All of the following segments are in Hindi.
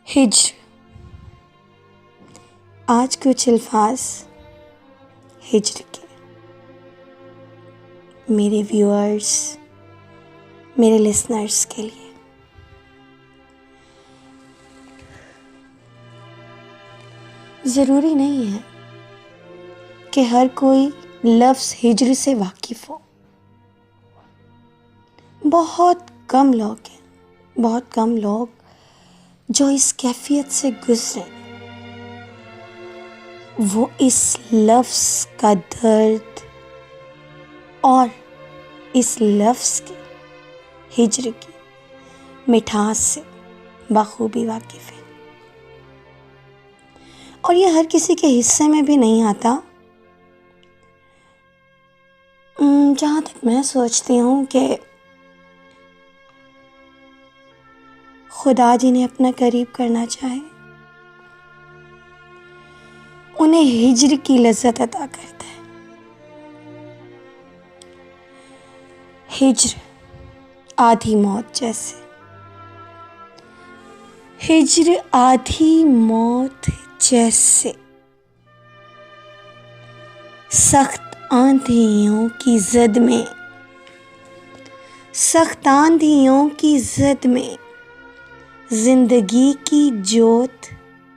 हिज्र। आज कुछ अल्फाज हिज्र के मेरे व्यूअर्स, मेरे लिसनर्स के लिए। ज़रूरी नहीं है कि हर कोई लफ्ज़ हिज्र से वाकिफ़ हो। बहुत कम लोग हैं, बहुत कम लोग जो इस कैफियत से गुज़रे, वो इस लफ्ज़ का दर्द और इस लफ्ज़ की, हिज्र की मिठास से बखूबी वाकिफ़ है। और ये हर किसी के हिस्से में भी नहीं आता। जहाँ तक मैं सोचती हूँ कि खुदा जिन्हें अपना करीब करना चाहे, उन्हें हिज्र की लज़्ज़त अता करता है। हिज्र आधी मौत जैसे, हिज्र आधी मौत जैसे, सख्त आंधियों की ज़द में, सख्त आंधियों की ज़द में जिंदगी की जोत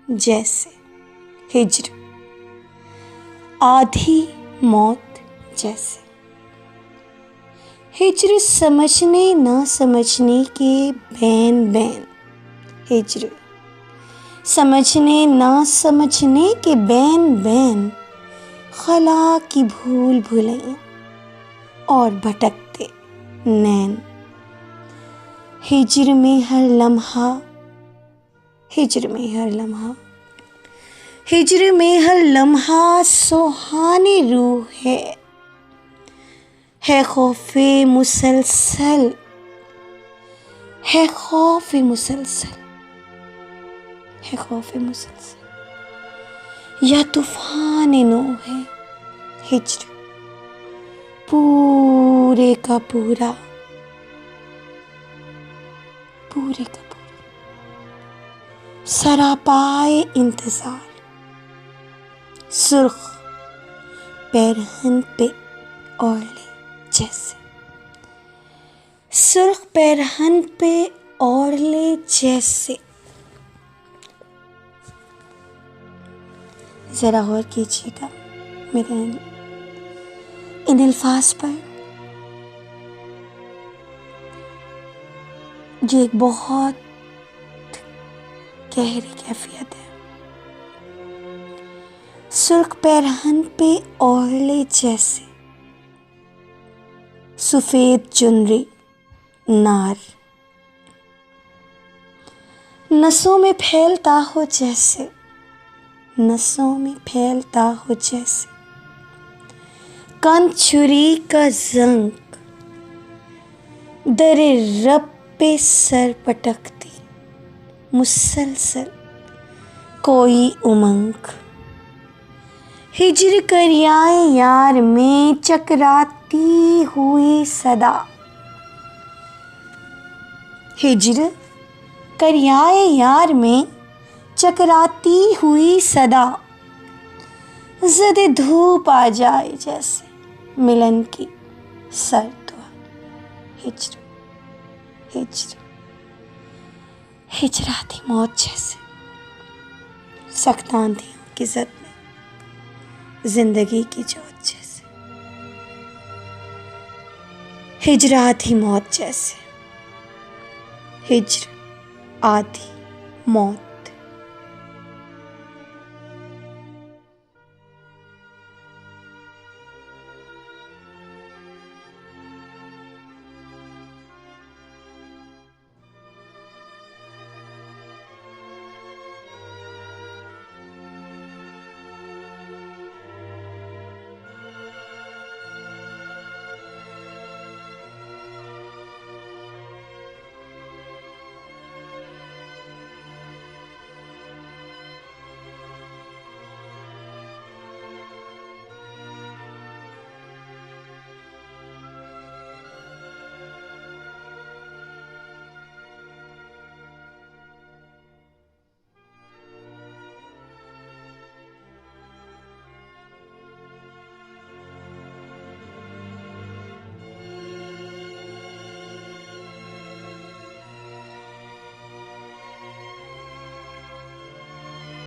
जैसे। हिज्र आधी मौत जैसे। हिज्र समझने ना समझने के बैन बैन। हिज्र समझने ना समझने के बैन बैन, खला की भूल भुलैया और भटकते नैन। हिज्र में हर लम्हा, हिज्र में हर लम्हा, हिज्र में हर लम्हा सुहानी रूह है खौफे मुसलसल, है खौफे मुसलसल, है खौफे मुसलसल। या तूफान नो है हिज्र पूरे का पूरा, पूरे का पूरा सरापाए इंतजार। सुर्ख पैरहन पे ओढ़ले जैसे, सुर्ख पैरहन पे ओढ़ले जैसे। ज़रा गौर कीजिएगा मेरे इन अल्फाज पर। ये एक बहुत गहरी कैफियत है। सुर्ख पैरहन पे ओढ़ले जैसे, सफेद चुनरी नार, नसों में फैलता हो जैसे, नसों में फैलता हो जैसे। कान छुरी का जंग दरे रब पे सर पटकती, मुसलसल कोई उमंग। हिज्र करियाए यार में चकराती हुई सदा, हिज्र करियाए यार में चकराती हुई सदा। ज़दे धूप आ जाए जैसे मिलन की सर्द दुआ। हिज्र, हिज्र, हिज्र आधी मौत जैसे, सख्त आंधियों की ज़द में जिंदगी की जोत जैसे। हिज्र आधी मौत जैसे, हिज्र आधी मौत